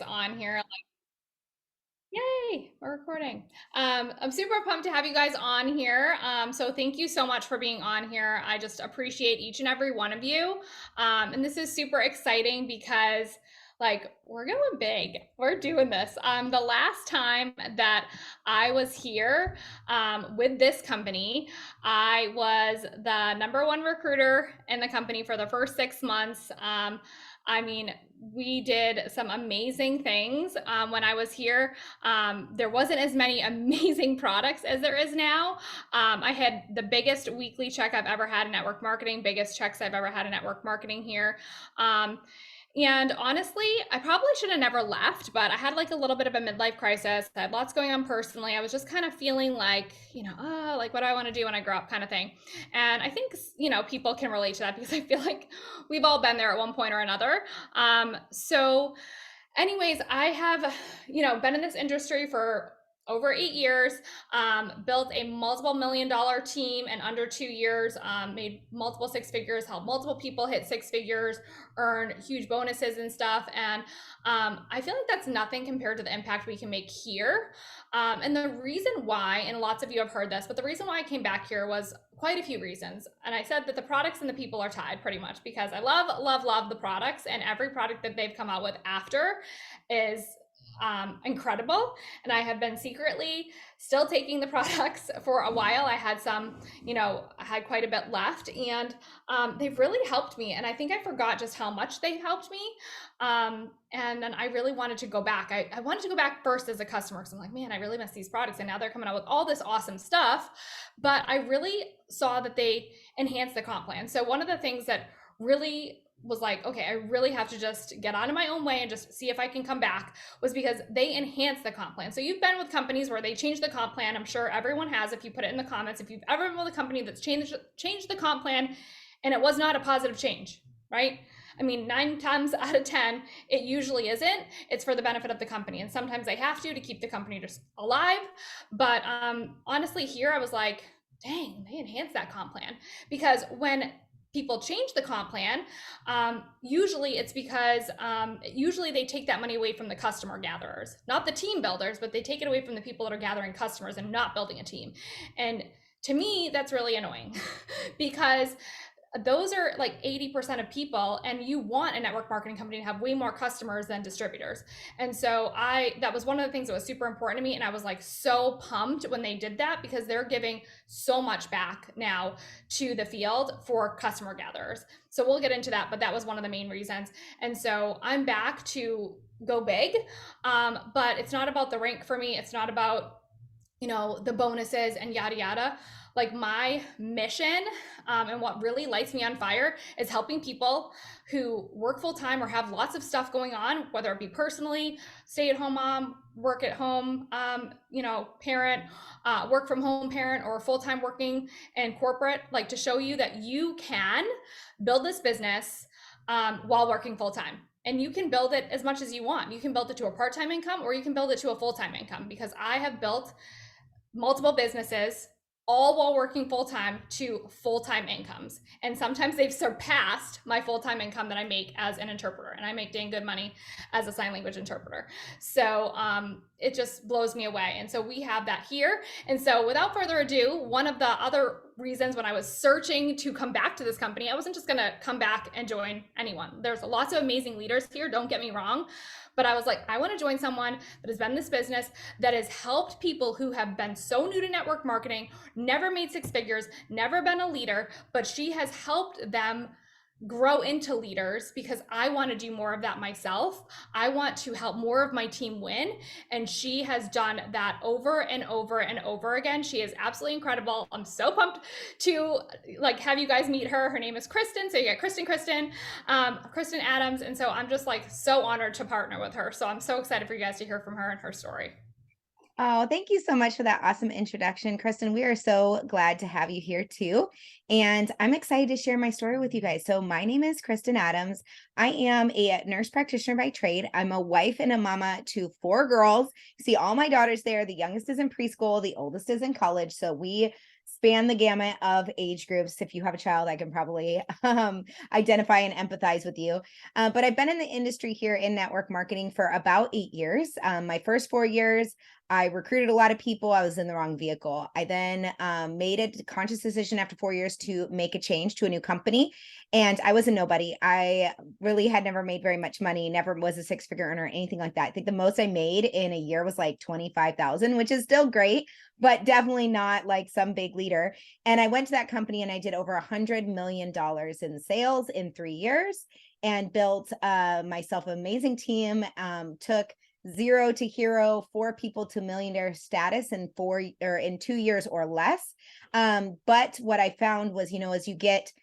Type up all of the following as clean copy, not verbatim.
On here. Yay, we're recording. I'm super pumped to have you guys on here. So thank you so much for being on here. I just appreciate each and every one of you. And this is super exciting because we're going big. We're doing this. The last time that I was here with this company, I was the number one recruiter in the company for the first 6 months. I mean, we did some amazing things when I was here. There wasn't as many amazing products as there is now. I had the biggest weekly check I've ever had in network marketing, biggest checks I've ever had in network marketing here. And honestly, I probably should have never left, but I had like a little bit of a midlife crisis. I had lots going on personally. I was just kind of feeling like, oh, like what do I want to do when I grow up kind of thing. And I think, people can relate to that because I feel like we've all been there at one point or another. So anyways, I have, been in this industry for over 8 years, built a multiple $1 million team in under 2 years, made multiple six figures, helped multiple people hit six figures, earn huge bonuses and stuff. And I feel like that's nothing compared to the impact we can make here. And the reason why, and lots of you have heard this, but the reason why I came back here was quite a few reasons. And I said that the products and the people are tied pretty much because I love the products, and every product that they've come out with after is incredible. And I have been secretly still taking the products for a while. I had some, I had quite a bit left, and they've really helped me. And I think I forgot just how much they helped me. And then I really wanted to go back. I wanted to go back first as a customer because I'm like, man, I really miss these products. And now they're coming out with all this awesome stuff. But I really saw that they enhanced the comp plan. So one of the things that really was like, okay, I really have to just get out of my own way and just see if I can come back, was because they enhanced the comp plan. So you've been with companies where they changed the comp plan. I'm sure everyone has. If you put it in the comments, if you've ever been with a company that's changed the comp plan and it was not a positive change, right? I mean, 9 times out of 10, it usually isn't. It's for the benefit of the company. And sometimes they have to keep the company just alive. But honestly, here I was like, dang, they enhanced that comp plan. Because when people change the comp plan, usually it's because usually they take that money away from the customer gatherers, not the team builders, but they take it away from the people that are gathering customers and not building a team. And to me, that's really annoying because those are like 80% of people, and you want a network marketing company to have way more customers than distributors. And so that was one of the things that was super important to me. And I was like so pumped when they did that because they're giving so much back now to the field for customer gatherers. So we'll get into that, but that was one of the main reasons. And so I'm back to go big. But it's not about the rank for me. It's not about, the bonuses and yada, yada. Like my mission and what really lights me on fire is helping people who work full time or have lots of stuff going on, whether it be personally, stay at home mom, work at home, parent, work from home parent, or full time working in corporate, like to show you that you can build this business while working full time. And you can build it as much as you want. You can build it to a part-time income or you can build it to a full-time income, because I have built multiple businesses all while working full-time to full-time incomes. And sometimes they've surpassed my full-time income that I make as an interpreter. And I make dang good money as a sign language interpreter. So it just blows me away. And so we have that here. And so without further ado, one of the other reasons when I was searching to come back to this company, I wasn't just gonna come back and join anyone. There's lots of amazing leaders here, don't get me wrong. But I was like, I want to join someone that has been in this business, that has helped people who have been so new to network marketing, never made six figures, never been a leader, but she has helped them grow into leaders, because I want to do more of that myself. I want to help more of my team win. And she has done that over and over and over again. She is absolutely incredible. I'm so pumped to have you guys meet her. Her name is Krystan. So you get Krystan Adams. And so I'm just so honored to partner with her. So I'm so excited for you guys to hear from her and her story. Oh, thank you so much for that awesome introduction, Krystan. We are so glad to have you here too. And I'm excited to share my story with you guys. So my name is Krystan Adams. I am a nurse practitioner by trade. I'm a wife and a mama to 4 girls. You see all my daughters there. The youngest is in preschool. The oldest is in college. So we span the gamut of age groups. If you have a child, I can probably identify and empathize with you. But I've been in the industry here in network marketing for about 8 years. My first 4 years, I recruited a lot of people. I was in the wrong vehicle. I then made a conscious decision after 4 years to make a change to a new company. And I was a nobody. I really had never made very much money, never was a six-figure earner or anything like that. I think the most I made in a year was like 25,000, which is still great, but definitely not like some big leader. And I went to that company and I did over $100 million in sales in 3 years and built myself an amazing team. Took zero to hero, 4 people to millionaire status in 2 years or less. But what I found was, as you get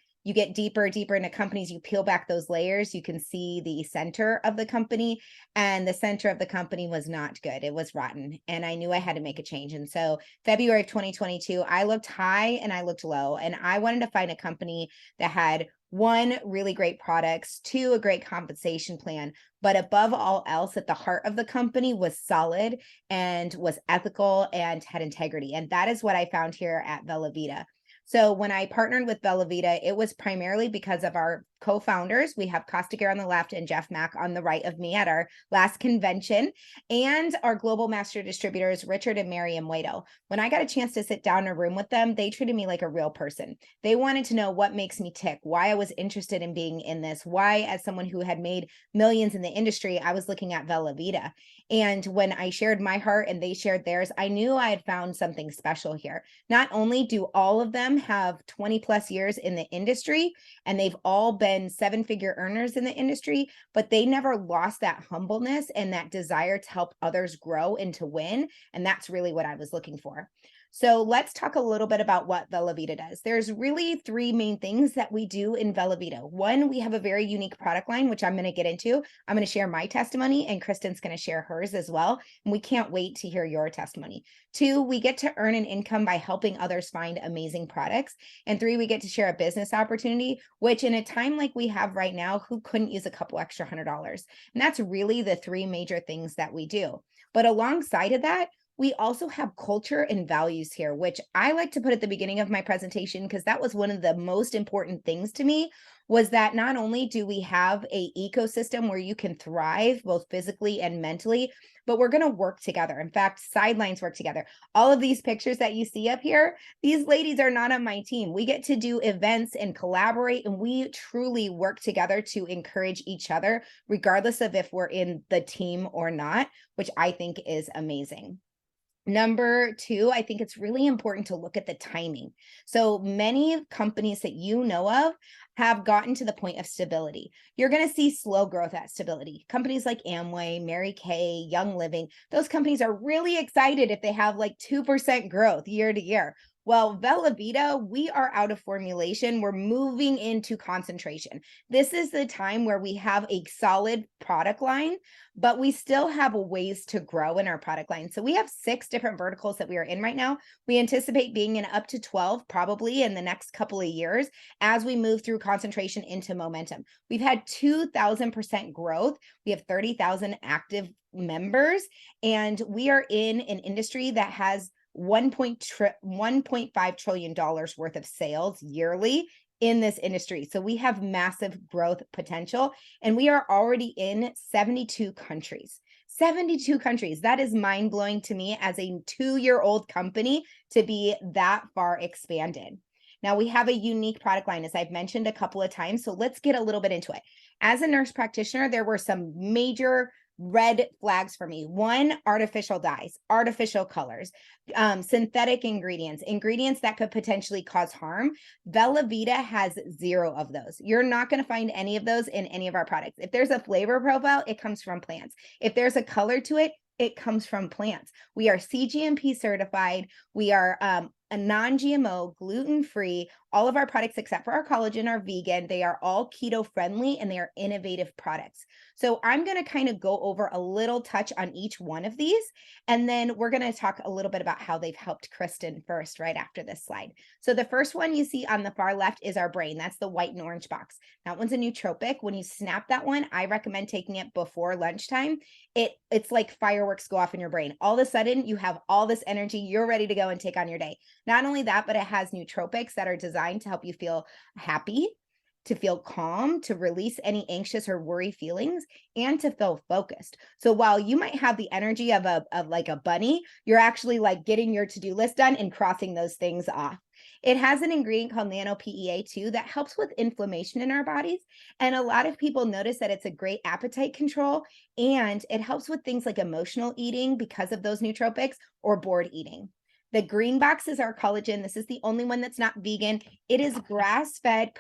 deeper into companies, you peel back those layers, you can see the center of the company, and the center of the company was not good. It was rotten, and I knew I had to make a change. And so February of 2022, I looked high and I looked low, and I wanted to find a company that had one, really great products, two, a great compensation plan, but above all else, at the heart of the company was solid and was ethical and had integrity. And that is what I found here at Bella Vita. So when I partnered with Bella Vita, it was primarily because of our co-founders. We have Costa Gare on the left and Jeff Mack on the right of me at our last convention, and our global master distributors, Richard and Mary Muedo. When I got a chance to sit down in a room with them, they treated me like a real person. They wanted to know what makes me tick, why I was interested in being in this, why, as someone who had made millions in the industry, I was looking at Bella Vita. And when I shared my heart and they shared theirs, I knew I had found something special here. Not only do all of them have 20 plus years in the industry, and they've all been seven-figure earners in the industry, but they never lost that humbleness and that desire to help others grow and to win. And that's really what I was looking for. So let's talk a little bit about what Bella Vita does. There's really three main things that we do in Bella Vita. One, we have a very unique product line, which I'm going to get into. I'm going to share my testimony, and Krystan's going to share hers as well. And we can't wait to hear your testimony. Two, we get to earn an income by helping others find amazing products. And three, we get to share a business opportunity, which in a time like we have right now, who couldn't use a couple extra $100? And that's really the three major things that we do. But alongside of that, we also have culture and values here, which I like to put at the beginning of my presentation, because that was one of the most important things to me, was that not only do we have a ecosystem where you can thrive both physically and mentally, but we're going to work together. In fact, sidelines work together. All of these pictures that you see up here, these ladies are not on my team. We get to do events and collaborate, and we truly work together to encourage each other, regardless of if we're in the team or not, which I think is amazing. Number two, I think it's really important to look at the timing. So many companies that you know of have gotten to the point of stability. You're going to see slow growth at stability. Companies like Amway, Mary Kay, Young Living, those companies are really excited if they have like 2% growth year to year. Well, Bella Vita, we are out of formulation. We're moving into concentration. This is the time where we have a solid product line, but we still have ways to grow in our product line. So we have 6 different verticals that we are in right now. We anticipate being in up to 12 probably in the next couple of years as we move through concentration into momentum. We've had 2,000% growth. We have 30,000 active members, and we are in an industry that has $1.5 trillion worth of sales yearly in this industry. So we have massive growth potential, and we are already in 72 countries. 72 countries. That is mind blowing to me as a 2-year-old company to be that far expanded. Now we have a unique product line, as I've mentioned a couple of times. So let's get a little bit into it. As a nurse practitioner, there were some major red flags for me. One, artificial dyes, artificial colors, synthetic ingredients that could potentially cause harm. Bella Vita has 0 of those. You're not going to find any of those in any of our products. If there's a flavor profile, it comes from plants. If there's a color to it, it comes from plants. We are CGMP certified. We are a non-GMO, gluten-free, All of our products, except for our collagen, are vegan. They are all keto friendly and they are innovative products. So I'm going to kind of go over a little touch on each one of these. And then we're going to talk a little bit about how they've helped Krystan first, right after this slide. So the first one you see on the far left is our brain. That's the white and orange box. That one's a nootropic. When you snap that one, I recommend taking it before lunchtime. It's like fireworks go off in your brain. All of a sudden, you have all this energy. You're ready to go and take on your day. Not only that, but it has nootropics that are designed to help you feel happy, to feel calm, to release any anxious or worry feelings, and to feel focused. So while you might have the energy of like a bunny, you're actually like getting your to-do list done and crossing those things off. It has an ingredient called nano-PEA2 that helps with inflammation in our bodies. And a lot of people notice that it's a great appetite control, and it helps with things like emotional eating because of those nootropics, or bored eating. The green box is our collagen. This is the only one that's not vegan. It is grass-fed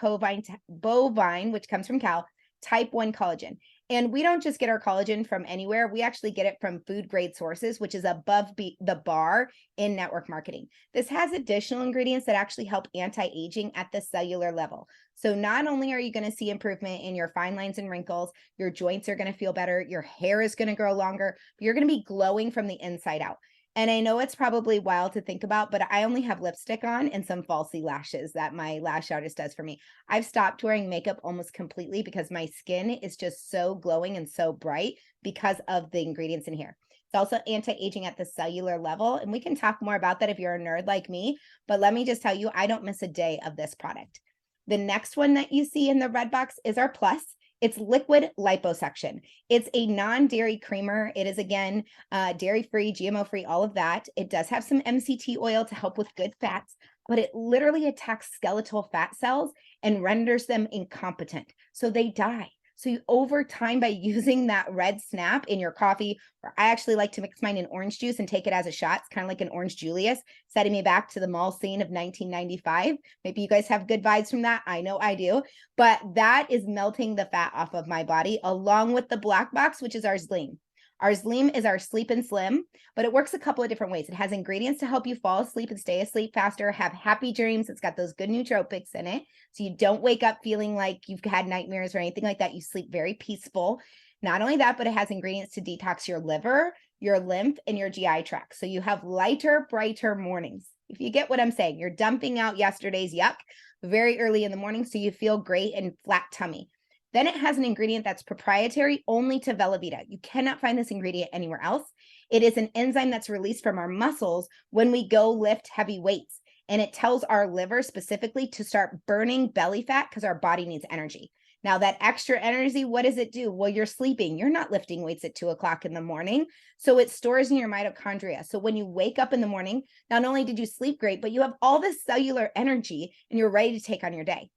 bovine, which comes from cow, type 1 collagen. And we don't just get our collagen from anywhere. We actually get it from food grade sources, which is above the bar in network marketing. This has additional ingredients that actually help anti-aging at the cellular level. So not only are you going to see improvement in your fine lines and wrinkles, your joints are going to feel better, your hair is going to grow longer, but you're going to be glowing from the inside out. And I know it's probably wild to think about, but I only have lipstick on and some falsy lashes that my lash artist does for me. I've stopped wearing makeup almost completely because my skin is just so glowing and so bright because of the ingredients in here. It's also anti-aging at the cellular level, and we can talk more about that if you're a nerd like me, but let me just tell you, I don't miss a day of this product. The next one that you see in the red box is our plus. It's liquid liposuction. It's a non-dairy creamer. It is, again, dairy-free, GMO-free, all of that. It does have some MCT oil to help with good fats, but it literally attacks skeletal fat cells and renders them incompetent. So they die. So you, over time, by using that red snap in your coffee, or I actually like to mix mine in orange juice and take it as a shot. It's kind of like an orange Julius, setting me back to the mall scene of 1995. Maybe you guys have good vibes from that. I know I do. But that is melting the fat off of my body, along with the black box, which is our Zleam. Our Zleam is our Sleep and Slim, but it works a couple of different ways. It has ingredients to help you fall asleep and stay asleep faster, have happy dreams. It's got those good nootropics in it. So you don't wake up feeling like you've had nightmares or anything like that. You sleep very peaceful. Not only that, but it has ingredients to detox your liver, your lymph, and your GI tract. So you have lighter, brighter mornings. If you get what I'm saying, you're dumping out yesterday's yuck very early in the morning so you feel great and flat tummy. Then it has an ingredient that's proprietary only to Velveeta. You cannot find this ingredient anywhere else. It is an enzyme that's released from our muscles when we go lift heavy weights. And it tells our liver specifically to start burning belly fat because our body needs energy. Now, that extra energy, what does it do? Well, you're sleeping. You're not lifting weights at 2 o'clock in the morning. So it stores in your mitochondria. So when you wake up in the morning, not only did you sleep great, but you have all this cellular energy and you're ready to take on your day.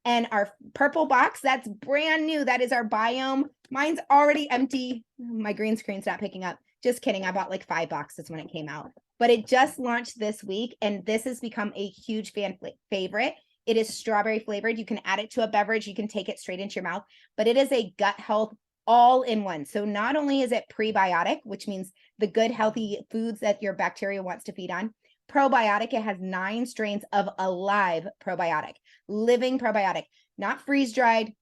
And our purple box, that's brand new. That is our Biome. Mine's already empty. My green screen's not picking up. Just kidding. I bought like 5 boxes when it came out. But it just launched this week, and this has become a huge fan favorite. It is strawberry flavored. You can add it to a beverage. You can take it straight into your mouth. But it is a gut health all in one. So not only is it prebiotic, which means the good, healthy foods that your bacteria wants to feed on, probiotic, it has 9 strains of a live probiotic, living probiotic, not freeze dried,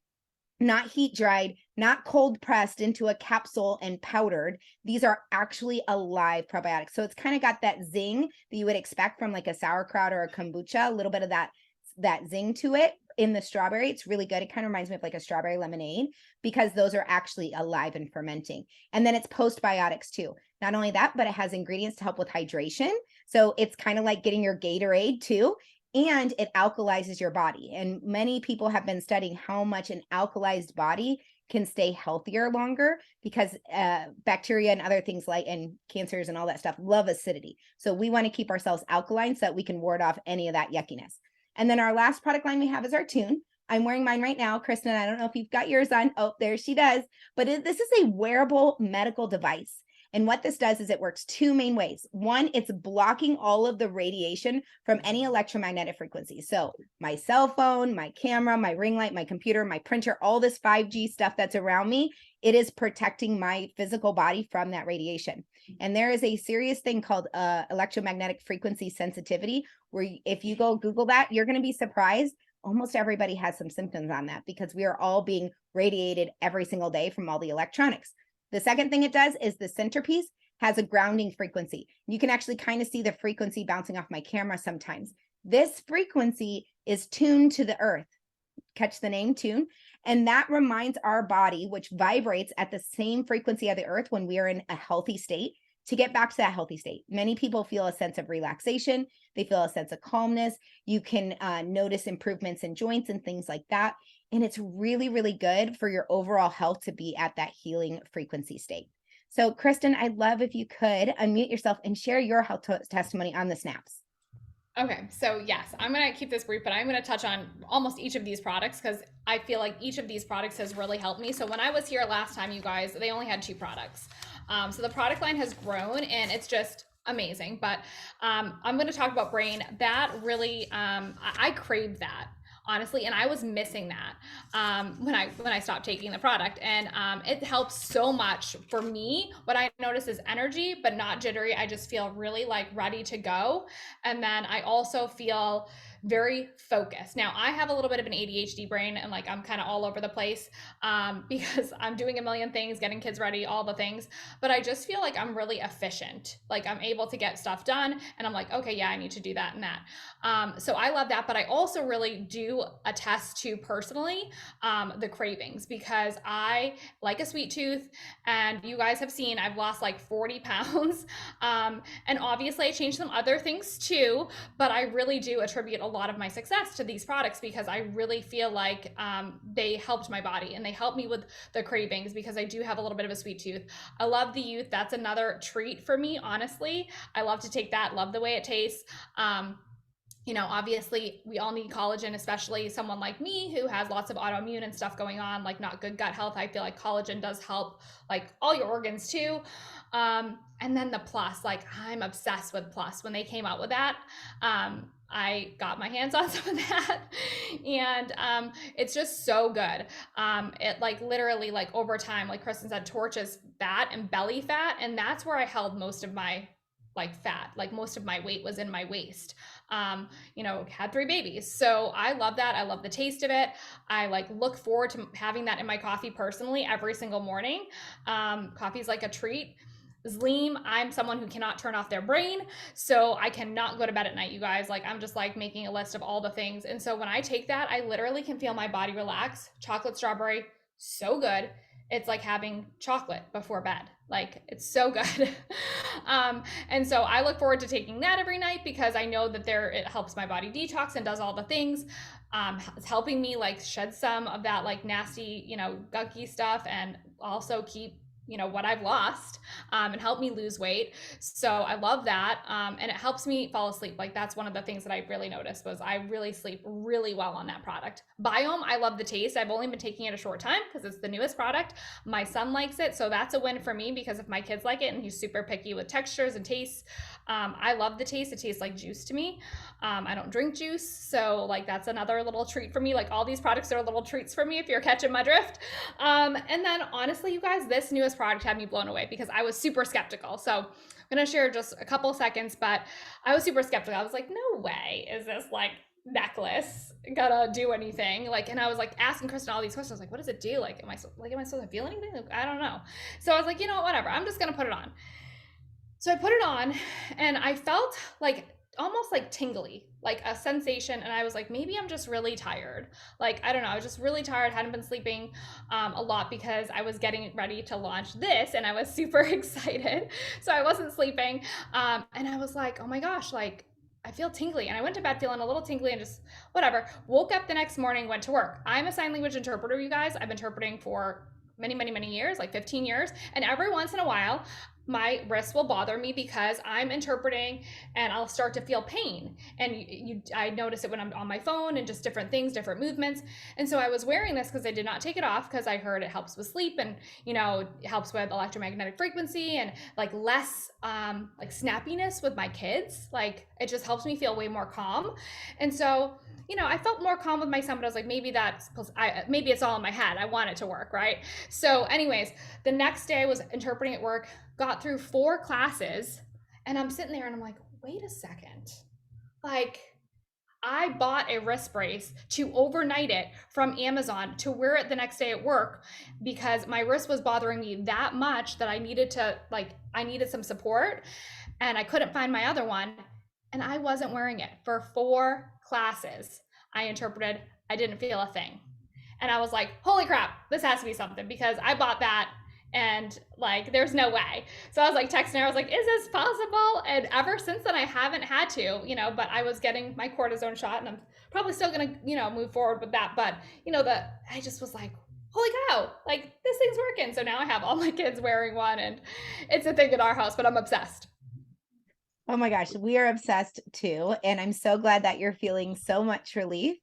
not heat dried, not cold pressed into a capsule and powdered. These are actually alive probiotics. So it's kind of got that zing that you would expect from like a sauerkraut or a kombucha, a little bit of that zing to it in the strawberry. It's really good. It kind of reminds me of like a strawberry lemonade because those are actually alive and fermenting. And then it's postbiotics too. Not only that, but it has ingredients to help with hydration. So it's kind of like getting your Gatorade too. And it alkalizes your body. And many people have been studying how much an alkalized body can stay healthier longer because bacteria and other things like and cancers and all that stuff love acidity. So we want to keep ourselves alkaline so that we can ward off any of that yuckiness. And then our last product line we have is our Tune. I'm wearing mine right now. Krystan, I don't know if you've got yours on. Oh, there she does. But this is a wearable medical device. And what this does is it works two main ways. One, it's blocking all of the radiation from any electromagnetic frequency. So my cell phone, my camera, my ring light, my computer, my printer, all this 5G stuff that's around me, it is protecting my physical body from that radiation. And there is a serious thing called electromagnetic frequency sensitivity, where if you go Google that, you're going to be surprised. Almost everybody has some symptoms on that because we are all being radiated every single day from all the electronics. The second thing it does is the centerpiece has a grounding frequency. You can actually kind of see the frequency bouncing off my camera sometimes. This frequency is tuned to the earth. Catch the name, tune. And that reminds our body, which vibrates at the same frequency of the earth when we are in a healthy state, to get back to that healthy state. Many people feel a sense of relaxation. They feel a sense of calmness. You can notice improvements in joints and things like that. And it's really, really good for your overall health to be at that healing frequency state. So, Krystan, I'd love if you could unmute yourself and share your health testimony on the snaps. Okay, so yes, I'm gonna keep this brief, but I'm gonna touch on almost each of these products because I feel like each of these products has really helped me. So when I was here last time, you guys, they only had 2 products. So the product line has grown and it's just amazing. But I'm gonna talk about brain. That really, I craved that, honestly, and I was missing that when I stopped taking the product, and it helps so much for me. What I notice is energy, but not jittery. I just feel really like ready to go, and then I also feel very focused. Now I have a little bit of an ADHD brain, and like I'm kind of all over the place because I'm doing a million things, getting kids ready, all the things. But I just feel like I'm really efficient. Like I'm able to get stuff done, and I'm like, okay, yeah, I need to do that and that. So I love that, but I also really do attest to personally the cravings, because I like a sweet tooth, and you guys have seen I've lost like 40 pounds. And obviously I changed some other things too, but I really do attribute a lot of my success to these products because I really feel like they helped my body and they helped me with the cravings because I do have a little bit of a sweet tooth. I love the youth. That's another treat for me, honestly. I love to take that, love the way it tastes. You know, obviously we all need collagen, especially someone like me who has lots of autoimmune and stuff going on, like not good gut health. I feel like collagen does help like all your organs too. And then the plus, like I'm obsessed with plus. When they came out with that, I got my hands on some of that, and it's just so good. It like literally like over time, like Krystan said, torches fat and belly fat, and that's where I held most of my like fat. Like most of my weight was in my waist. You know, had 3 babies. So I love that. I love the taste of it. I like look forward to having that in my coffee personally every single morning. Coffee is like a treat. Zleem, I'm someone who cannot turn off their brain, so I cannot go to bed at night, you guys. Like I'm just like making a list of all the things. And so when I take that, I literally can feel my body relax. Chocolate strawberry, so good. It's like having chocolate before bed. Like it's so good. And so I look forward to taking that every night because I know that it helps my body detox and does all the things. It's helping me like shed some of that like nasty, you know, gunky stuff, and also keep, you know, what I've lost, and help me lose weight. So I love that. And it helps me fall asleep. Like that's one of the things that I really noticed was I really sleep really well on that product. Biome, I love the taste. I've only been taking it a short time because it's the newest product. My son likes it. So that's a win for me because if my kids like it and he's super picky with textures and tastes, I love the taste. It tastes like juice to me. I don't drink juice. So like that's another little treat for me. Like all these products are little treats for me if you're catching my drift. And then honestly, you guys, this newest product had me blown away because I was super skeptical. So I'm going to share just a couple seconds, but I was super skeptical. I was like, no way is this like necklace gonna do anything? Like, and I was like asking Krystan all these questions, like, what does it do? Like, am I supposed to feel anything? Like, I don't know. So I was like, you know what, whatever. I'm just going to put it on. So I put it on and I felt like almost like tingly, like a sensation. And I was like, maybe I'm just really tired. Like, I don't know. I was just really tired. Hadn't been sleeping a lot because I was getting ready to launch this and I was super excited. So I wasn't sleeping. And I was like, oh my gosh, like I feel tingly. And I went to bed feeling a little tingly and just whatever. Woke up the next morning, went to work. I'm a sign language interpreter, you guys. I've been interpreting for many, many, many years, like 15 years. And every once in a while, my wrist will bother me because I'm interpreting and I'll start to feel pain. And I notice it when I'm on my phone and just different things, different movements. And so I was wearing this because I did not take it off because I heard it helps with sleep and, it helps with electromagnetic frequency and like less like snappiness with my kids. Like it just helps me feel way more calm. And so, I felt more calm with my son, but I was like, maybe it's all in my head. I want it to work, right? So, anyways, the next day I was interpreting at work, got through 4 classes, and I'm sitting there and I'm like, wait a second. Like, I bought a wrist brace to overnight it from Amazon to wear it the next day at work because my wrist was bothering me that much that I needed some support and I couldn't find my other one. And I wasn't wearing it for 4 classes. I interpreted, I didn't feel a thing. And I was like, holy crap, this has to be something because I bought that and like there's no way. So I was like texting her, I was like, is this possible? And ever since then I haven't had to, but I was getting my cortisone shot and I'm probably still gonna, move forward with that. But I just was like, holy cow, like this thing's working. So now I have all my kids wearing one and it's a thing in our house, but I'm obsessed. Oh my gosh, we are obsessed too. And I'm so glad that you're feeling so much relief.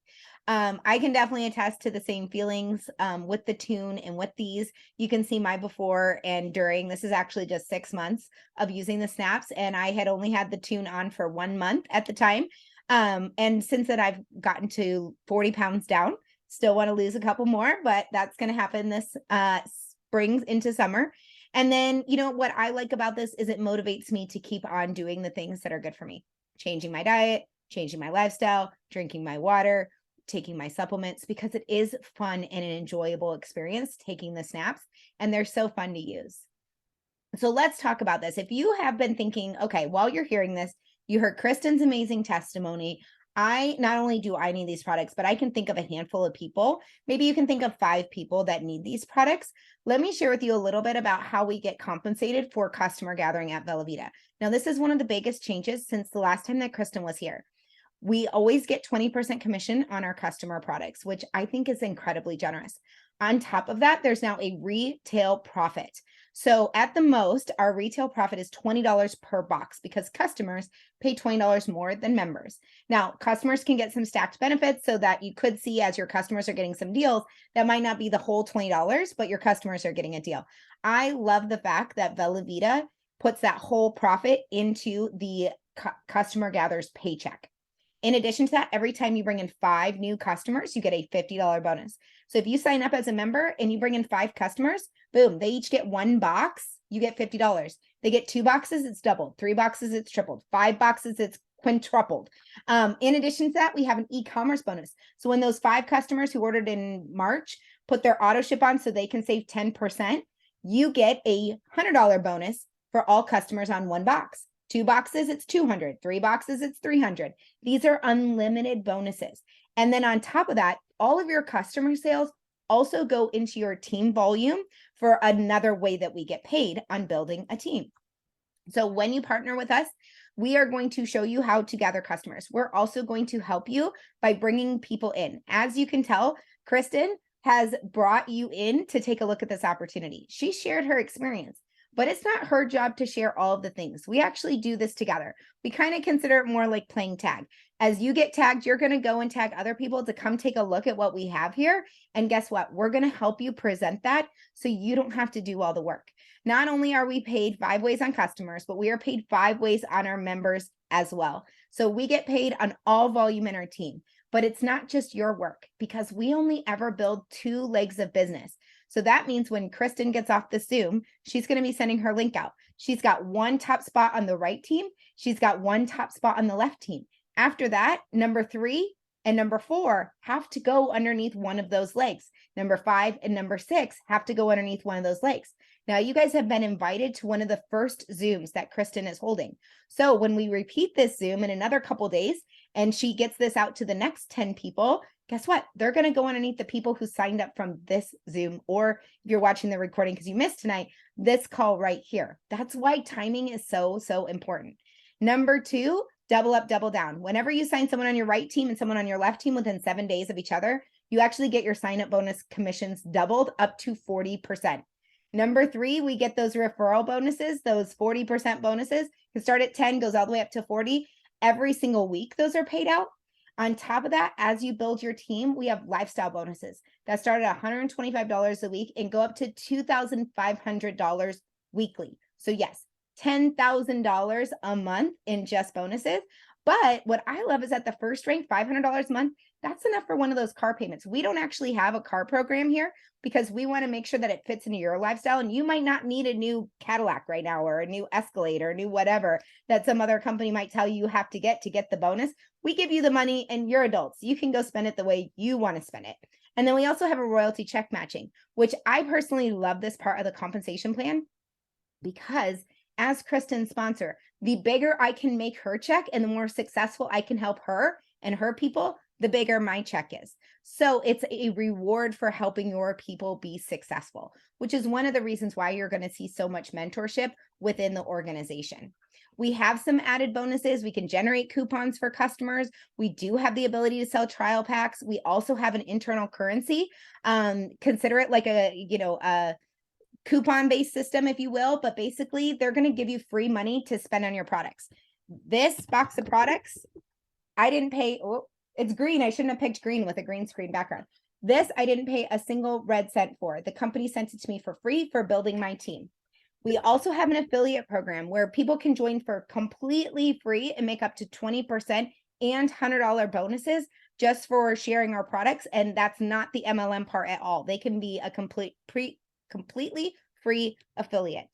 I can definitely attest to the same feelings with the tune and with these. You can see my before and during. This is actually just 6 months of using the snaps, and I had only had the tune on for 1 month at the time. And since then, I've gotten to 40 pounds down. Still want to lose a couple more, but that's going to happen this spring into summer. And then, what I like about this is it motivates me to keep on doing the things that are good for me, changing my diet, changing my lifestyle, drinking my water, taking my supplements, because it is fun and an enjoyable experience taking the snaps, and they're so fun to use. So let's talk about this. If you have been thinking, okay, while you're hearing this, you heard Krystan's amazing testimony. Not only do I need these products, but I can think of a handful of people. Maybe you can think of 5 people that need these products. Let me share with you a little bit about how we get compensated for customer gathering at Velavita. Now, this is one of the biggest changes since the last time that Krystan was here. We always get 20% commission on our customer products, which I think is incredibly generous. On top of that, there's now a retail profit. So at the most, our retail profit is $20 per box because customers pay $20 more than members. Now, customers can get some stacked benefits so that you could see as your customers are getting some deals, that might not be the whole $20, but your customers are getting a deal. I love the fact that Velavita puts that whole profit into the customer gatherer's paycheck. In addition to that, every time you bring in 5 new customers, you get a $50 bonus. So if you sign up as a member and you bring in 5 customers, boom, they each get 1 box, you get $50. They get 2 boxes, it's doubled. 3 boxes, it's tripled. 5 boxes, it's quintupled. In addition to that, we have an e-commerce bonus. So when those 5 customers who ordered in March put their auto ship on so they can save 10%, you get a $100 bonus for all customers on 1 box. 2 boxes, it's 200. 3 boxes, it's 300. These are unlimited bonuses. And then on top of that, all of your customer sales also go into your team volume for another way that we get paid on building a team. So when you partner with us, we are going to show you how to gather customers. We're also going to help you by bringing people in. As you can tell, Krystan has brought you in to take a look at this opportunity. She shared her experience. But it's not her job to share all of the things. We actually do this together. We kind of consider it more like playing tag. As you get tagged, you're going to go and tag other people to come take a look at what we have here. And guess what? We're going to help you present that so you don't have to do all the work. Not only are we paid 5 ways on customers, but we are paid 5 ways on our members as well. So we get paid on all volume in our team. But it's not just your work because we only ever build 2 legs of business. So that means when Krystan gets off the Zoom, she's going to be sending her link out. She's got 1 top spot on the right team. She's got 1 top spot on the left team. After that, number 3 and number 4 have to go underneath one of those legs. Number 5 and number 6 have to go underneath one of those legs. Now, you guys have been invited to one of the first Zooms that Krystan is holding. So when we repeat this Zoom in another couple days, and she gets this out to the next 10 people, guess what? They're going to go underneath the people who signed up from this Zoom, or if you're watching the recording because you missed tonight, this call right here. That's why timing is so, so important. Number 2, double up, double down. Whenever you sign someone on your right team and someone on your left team within 7 days of each other, you actually get your sign up bonus commissions doubled up to 40%. Number three, we get those referral bonuses, those 40% bonuses. Can start at 10, goes all the way up to 40. Every single week, those are paid out. On top of that, as you build your team, we have lifestyle bonuses that start at $125 a week and go up to $2,500 weekly. So yes, $10,000 a month in just bonuses. But what I love is at the first rank, $500 a month, that's enough for one of those car payments. We don't actually have a car program here because we want to make sure that it fits into your lifestyle. And you might not need a new Cadillac right now or a new Escalade or a new whatever that some other company might tell you have to get the bonus. We give you the money and you're adults. You can go spend it the way you want to spend it. And then we also have a royalty check matching, which I personally love this part of the compensation plan because as Krystan's sponsor, the bigger I can make her check and the more successful I can help her and her people, the bigger my check is. So it's a reward for helping your people be successful, which is one of the reasons why you're going to see so much mentorship within the organization. We have some added bonuses. We can generate coupons for customers. We do have the ability to sell trial packs. We also have an internal currency. Consider it like a coupon-based system, if you will, but basically they're going to give you free money to spend on your products. This box of products, I didn't pay, it's green. I shouldn't have picked green with a green screen background. This, I didn't pay a single red cent for. The company sent it to me for free for building my team. We also have an affiliate program where people can join for completely free and make up to 20% and $100 bonuses just for sharing our products. And that's not the MLM part at all. They can be a completely free affiliate.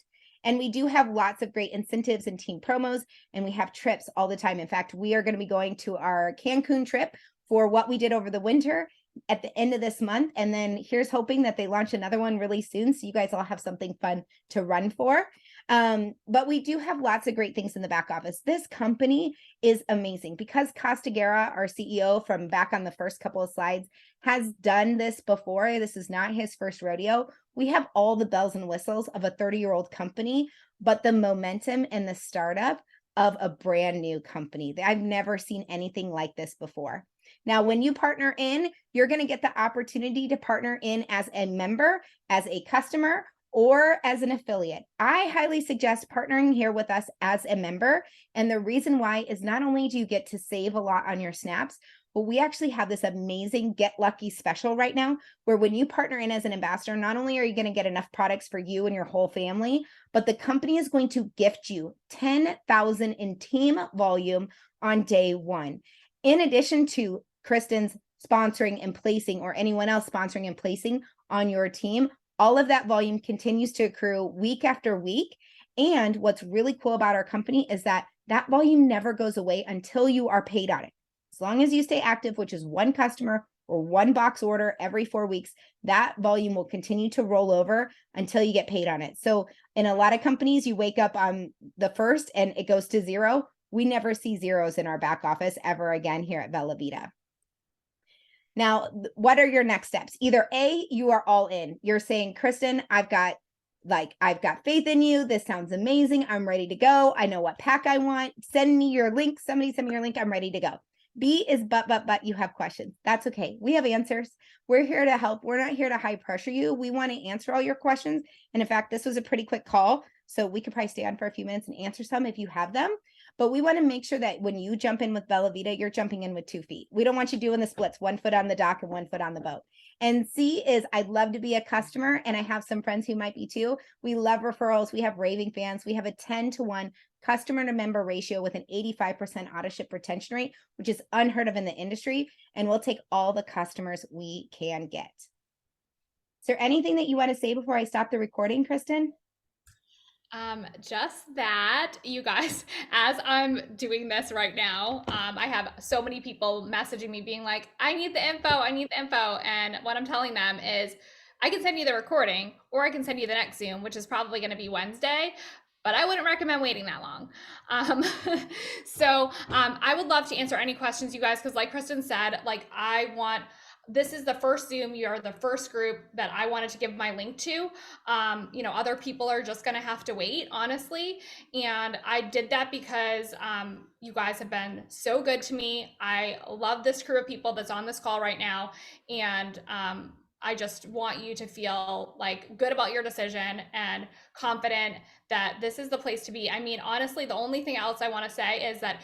And we do have lots of great incentives and team promos, and we have trips all the time. In fact, we are going to be going to our Cancun trip for what we did over the winter at the end of this month. And then here's hoping that they launch another one really soon, so you guys all have something fun to run for. But we do have lots of great things in the back office. This company is amazing because Costa Guerra, our CEO from back on the first couple of slides, has done this before. This is not his first rodeo. We have all the bells and whistles of a 30-year-old company, but the momentum and the startup of a brand new company. I've never seen anything like this before. Now, when you partner in, you're going to get the opportunity to partner in as a member, as a customer, or as an affiliate. I highly suggest partnering here with us as a member. And the reason why is not only do you get to save a lot on your snaps, but we actually have this amazing Get Lucky special right now, where when you partner in as an ambassador, not only are you going to get enough products for you and your whole family, but the company is going to gift you 10,000 in team volume on day one. In addition to Krystan's sponsoring and placing, or anyone else sponsoring and placing on your team, all of that volume continues to accrue week after week. And what's really cool about our company is that that volume never goes away until you are paid on it. As long as you stay active, which is one customer or one box order every 4 weeks, that volume will continue to roll over until you get paid on it. So in a lot of companies, you wake up on the first and it goes to zero. We never see zeros in our back office ever again here at Bella Vita. Now, what are your next steps? Either A, you are all in. You're saying, Krystan, I've got faith in you. This sounds amazing. I'm ready to go. I know what pack I want. Send me your link. Somebody send me your link. I'm ready to go. B is but you have questions. That's okay. We have answers. We're here to help. We're not here to high pressure you. We want to answer all your questions. And in fact, this was a pretty quick call, so we could probably stay on for a few minutes and answer some if you have them. But we want to make sure that when you jump in with Bella Vita, you're jumping in with 2 feet. We don't want you doing the splits, 1 foot on the dock and 1 foot on the boat. And C is I'd love to be a customer, and I have some friends who might be too. We love referrals. We have raving fans. We have a 10-to-1 customer to member ratio with an 85% auto ship retention rate, which is unheard of in the industry. And we'll take all the customers we can get. Is there anything that you want to say before I stop the recording, Krystan? Just that, you guys, as I'm doing this right now, I have so many people messaging me being like, I need the info, I need the info. And what I'm telling them is, I can send you the recording or I can send you the next Zoom, which is probably going to be Wednesday, but I wouldn't recommend waiting that long. I would love to answer any questions, you guys, because like Krystan said, like this is the first Zoom. You're the first group that I wanted to give my link to. Other people are just going to have to wait, honestly. And I did that because you guys have been so good to me. I love this crew of people that's on this call right now. And I just want you to feel like good about your decision and confident that this is the place to be. I mean, honestly, the only thing else I want to say is that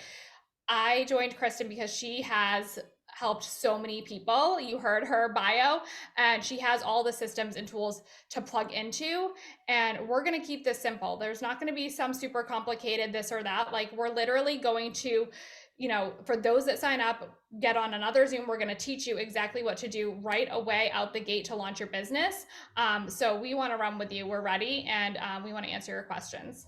I joined Krystan because she has helped so many people. You heard her bio, and she has all the systems and tools to plug into. And we're going to keep this simple. There's not going to be some super complicated this or that. Like, we're literally going to, for those that sign up, get on another Zoom. We're going to teach you exactly what to do right away out the gate to launch your business. So we want to run with you. We're ready, and we want to answer your questions.